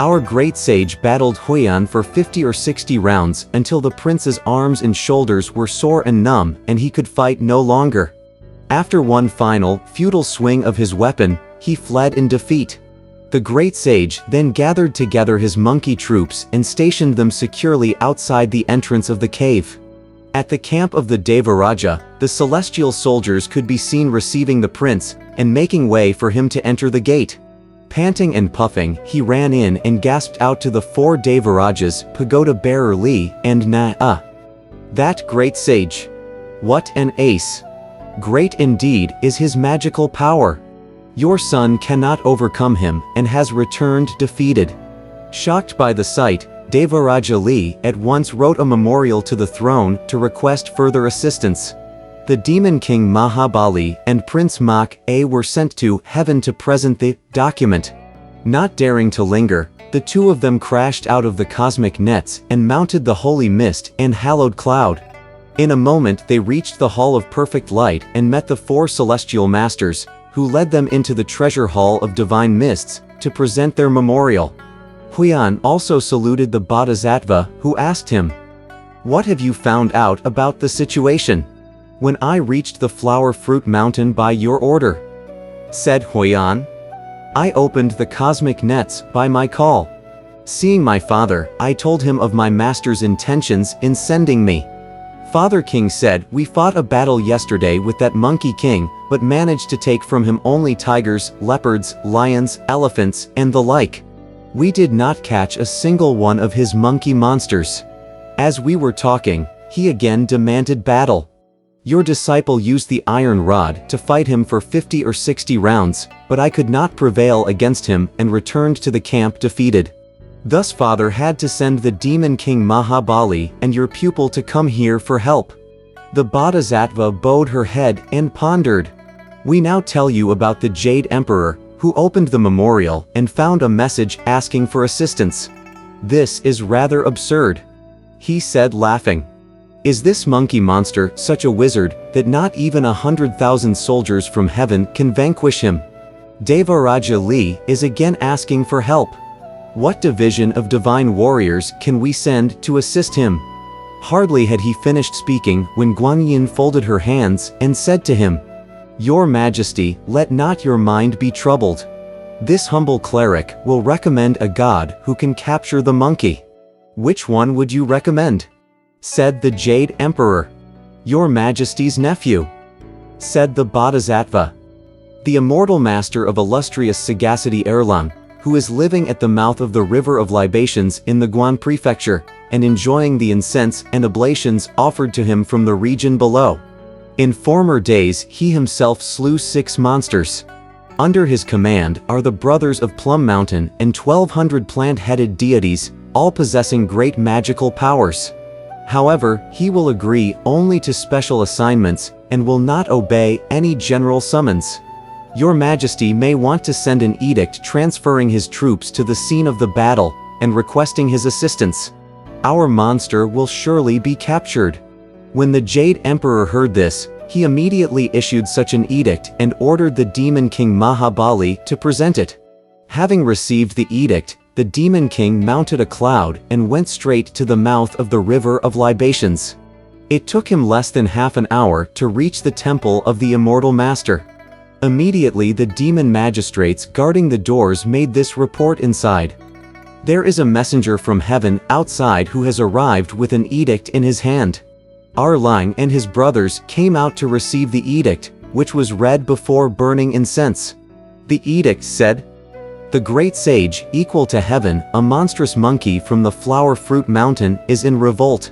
Our great sage battled Huyan for 50 or 60 rounds until the prince's arms and shoulders were sore and numb and he could fight no longer. After one final, futile swing of his weapon, he fled in defeat. The great sage then gathered together his monkey troops and stationed them securely outside the entrance of the cave. At the camp of the Devaraja, the celestial soldiers could be seen receiving the prince and making way for him to enter the gate. Panting and puffing, he ran in and gasped out to the 4 Devarajas, pagoda-bearer Li and Na. That great sage! What an ace! Great indeed is his magical power! Your son cannot overcome him and has returned defeated. Shocked by the sight, Devaraja Li at once wrote a memorial to the throne to request further assistance. The demon king Mahabali and Prince Mak-A were sent to heaven to present the document. Not daring to linger, the two of them crashed out of the cosmic nets and mounted the holy mist and hallowed cloud. In a moment they reached the Hall of Perfect Light and met the 4 celestial masters, who led them into the treasure hall of divine mists to present their memorial. Huyan also saluted the Bodhisattva, who asked him, "What have you found out about the situation?" "When I reached the flower fruit mountain by your order," said Huyan, "I opened the cosmic nets by my call. Seeing my father, I told him of my master's intentions in sending me. Father King said, 'We fought a battle yesterday with that monkey king, but managed to take from him only tigers, leopards, lions, elephants, and the like. We did not catch a single one of his monkey monsters. As we were talking, he again demanded battle. Your disciple used the iron rod to fight him for 50 or 60 rounds, but I could not prevail against him and returned to the camp defeated. Thus father had to send the demon king Mahabali and your pupil to come here for help.'" The Bodhisattva bowed her head and pondered. "We now tell you about the Jade Emperor, who opened the memorial and found a message asking for assistance. This is rather absurd," he said laughing. "Is this monkey monster such a wizard that not even 100,000 soldiers from heaven can vanquish him? Devaraja Li is again asking for help. What division of divine warriors can we send to assist him?" Hardly had he finished speaking when Guanyin folded her hands and said to him, "Your Majesty, let not your mind be troubled. This humble cleric will recommend a god who can capture the monkey." "Which one would you recommend?" said the Jade Emperor. "Your Majesty's nephew," said the Bodhisattva. "The immortal master of illustrious sagacity Erlang, who is living at the mouth of the river of libations in the Guan prefecture, and enjoying the incense and oblations offered to him from the region below. In former days he himself slew 6 monsters. Under his command are the brothers of Plum Mountain and 1,200 plant-headed deities, all possessing great magical powers. However, he will agree only to special assignments, and will not obey any general summons. Your Majesty may want to send an edict transferring his troops to the scene of the battle, and requesting his assistance. Our monster will surely be captured." When the Jade Emperor heard this, he immediately issued such an edict and ordered the Demon King Mahabali to present it. Having received the edict, the Demon King mounted a cloud and went straight to the mouth of the river of libations. It took him less than half an hour to reach the temple of the Immortal Master. Immediately the demon magistrates guarding the doors made this report inside. "There is a messenger from heaven outside who has arrived with an edict in his hand." Erlang and his brothers came out to receive the edict, which was read before burning incense. The edict said, "The great sage, equal to heaven, a monstrous monkey from the flower fruit mountain, is in revolt.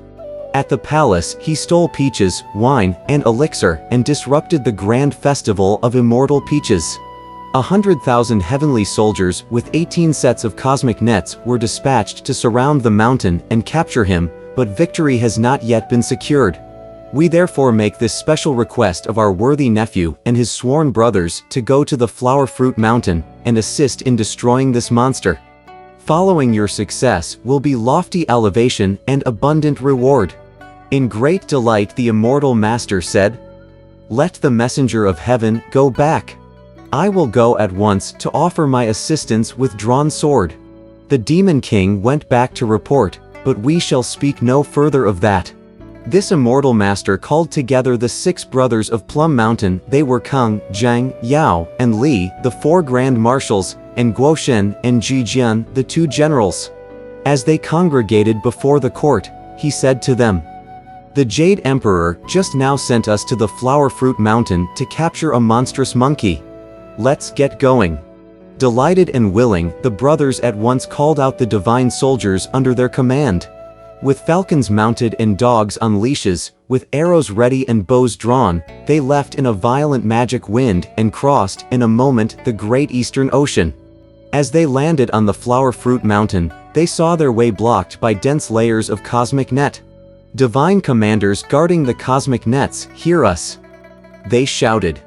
At the palace he stole peaches, wine, and elixir, and disrupted the grand festival of immortal peaches. 100,000 heavenly soldiers with 18 sets of cosmic nets were dispatched to surround the mountain and capture him, but victory has not yet been secured. We therefore make this special request of our worthy nephew and his sworn brothers to go to the flower fruit mountain and assist in destroying this monster. Following your success will be lofty elevation and abundant reward." In great delight the Immortal Master said, "Let the messenger of heaven go back. I will go at once to offer my assistance with drawn sword." The Demon King went back to report, but we shall speak no further of that. This immortal master called together the 6 brothers of Plum Mountain. They were Kang, Zhang, Yao, and Li, the 4 grand marshals, and Guoshen and Jijian, the 2 generals. As they congregated before the court, he said to them, "The Jade Emperor just now sent us to the Flower Fruit Mountain to capture a monstrous monkey. Let's get going." Delighted and willing, the brothers at once called out the divine soldiers under their command. With falcons mounted and dogs on leashes, with arrows ready and bows drawn, they left in a violent magic wind and crossed, in a moment, the great eastern ocean. As they landed on the Flower Fruit Mountain, they saw their way blocked by dense layers of cosmic net. "Divine commanders guarding the cosmic nets, hear us!" they shouted.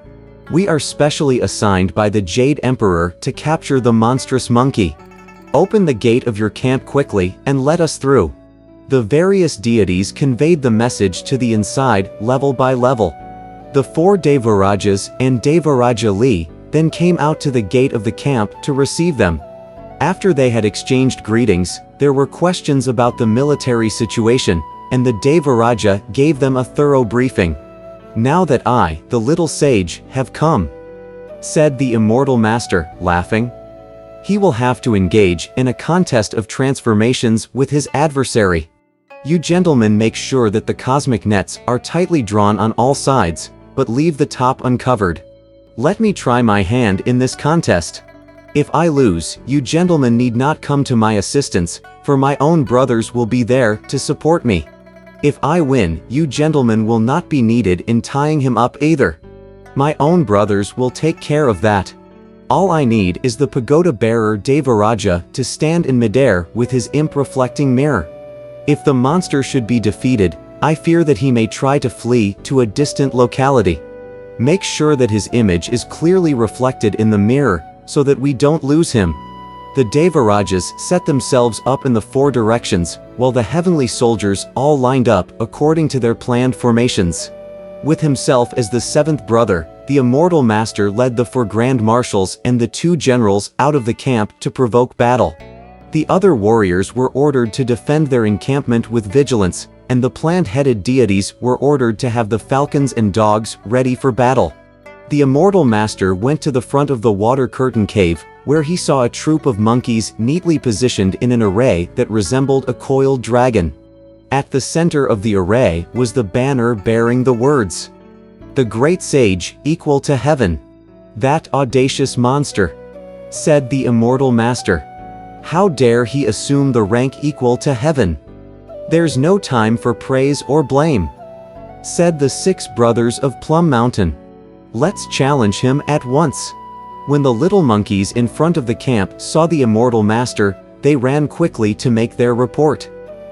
"We are specially assigned by the Jade Emperor to capture the monstrous monkey. Open the gate of your camp quickly and let us through." The various deities conveyed the message to the inside, level by level. The 4 Devarajas and Devaraja Li then came out to the gate of the camp to receive them. After they had exchanged greetings, there were questions about the military situation, and the Devaraja gave them a thorough briefing. "Now that I, the little sage, have come," said the immortal master, laughing, "he will have to engage in a contest of transformations with his adversary. You gentlemen make sure that the cosmic nets are tightly drawn on all sides, but leave the top uncovered. Let me try my hand in this contest. If I lose, you gentlemen need not come to my assistance, for my own brothers will be there to support me. If I win, you gentlemen will not be needed in tying him up either. My own brothers will take care of that. All I need is the pagoda bearer Devaraja to stand in midair with his imp-reflecting mirror. If the monster should be defeated, I fear that he may try to flee to a distant locality. Make sure that his image is clearly reflected in the mirror, so that we don't lose him." The Devarajas set themselves up in the 4 directions, while the heavenly soldiers all lined up according to their planned formations. With himself as the 7th brother, the immortal master led the 4 grand marshals and the 2 generals out of the camp to provoke battle. The other warriors were ordered to defend their encampment with vigilance, and the plant-headed deities were ordered to have the falcons and dogs ready for battle. The immortal master went to the front of the water curtain cave, where he saw a troop of monkeys neatly positioned in an array that resembled a coiled dragon. At the center of the array was the banner bearing the words, "The Great Sage, equal to heaven." "That audacious monster," said the immortal master. "How dare he assume the rank equal to heaven? There's no time for praise or blame," said the 6 brothers of Plum Mountain. "Let's challenge him at once." When the little monkeys in front of the camp saw the immortal master, they ran quickly to make their report.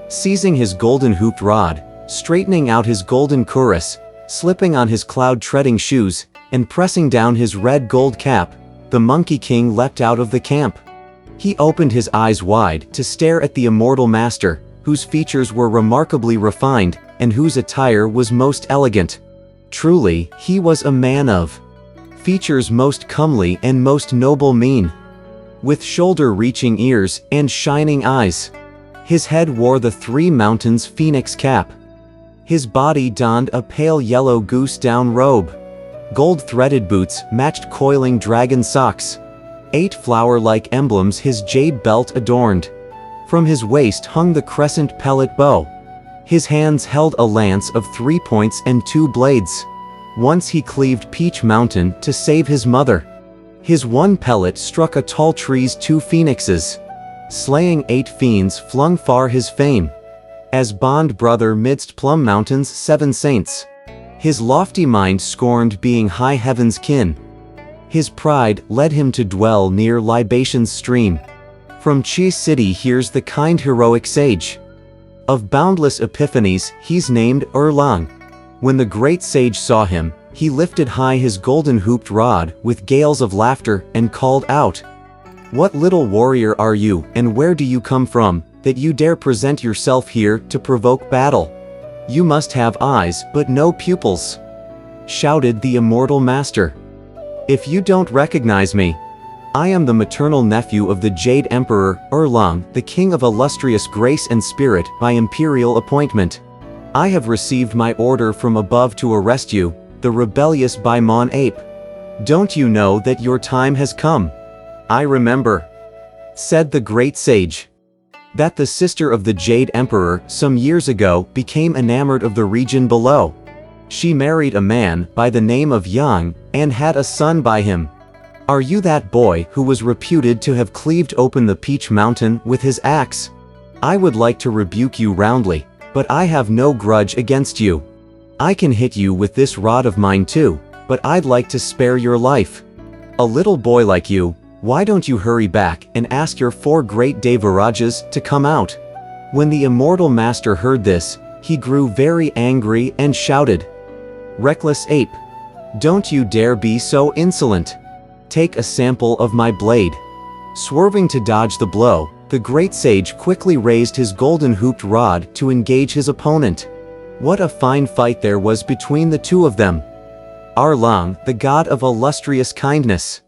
Seizing his golden hooped rod, straightening out his golden cuirass, slipping on his cloud-treading shoes, and pressing down his red gold cap, the Monkey King leapt out of the camp. He opened his eyes wide to stare at the immortal master, whose features were remarkably refined, and whose attire was most elegant. Truly, he was a man of features most comely and most noble mien, with shoulder-reaching ears and shining eyes. His head wore the 3 mountains phoenix cap. His body donned a pale yellow goose-down robe. Gold-threaded boots matched coiling dragon socks. 8 flower-like emblems his jade belt adorned. From his waist hung the crescent pellet bow. His hands held a lance of 3 points and 2 blades. Once he cleaved Peach Mountain to save his mother. His one pellet struck a tall tree's 2 phoenixes. Slaying 8 fiends flung far his fame. As bond brother midst Plum Mountain's 7 saints. His lofty mind scorned being high heaven's kin. His pride led him to dwell near libation's stream. From Chi City here's the kind heroic sage. Of boundless epiphanies, he's named Erlang. When the great sage saw him, he lifted high his golden hooped rod with gales of laughter and called out, "What little warrior are you, and where do you come from, that you dare present yourself here to provoke battle? You must have eyes but no pupils," shouted the immortal master. "If you don't recognize me, I am the maternal nephew of the Jade Emperor, Erlang, the king of illustrious grace and spirit, by imperial appointment. I have received my order from above to arrest you, the rebellious Baimon ape. Don't you know that your time has come? I remember, said the great sage, that the sister of the Jade Emperor, some years ago, became enamored of the region below. She married a man by the name of Yang, and had a son by him. Are you that boy who was reputed to have cleaved open the Peach Mountain with his axe? I would like to rebuke you roundly, but I have no grudge against you. I can hit you with this rod of mine too, but I'd like to spare your life. A little boy like you, why don't you hurry back and ask your 4 great Devarajas to come out? When the immortal master heard this, he grew very angry and shouted, "Reckless ape! Don't you dare be so insolent! Take a sample of my blade." Swerving to dodge the blow, the great sage quickly raised his golden-hooped rod to engage his opponent. What a fine fight there was between the two of them! Erlang, the god of illustrious kindness,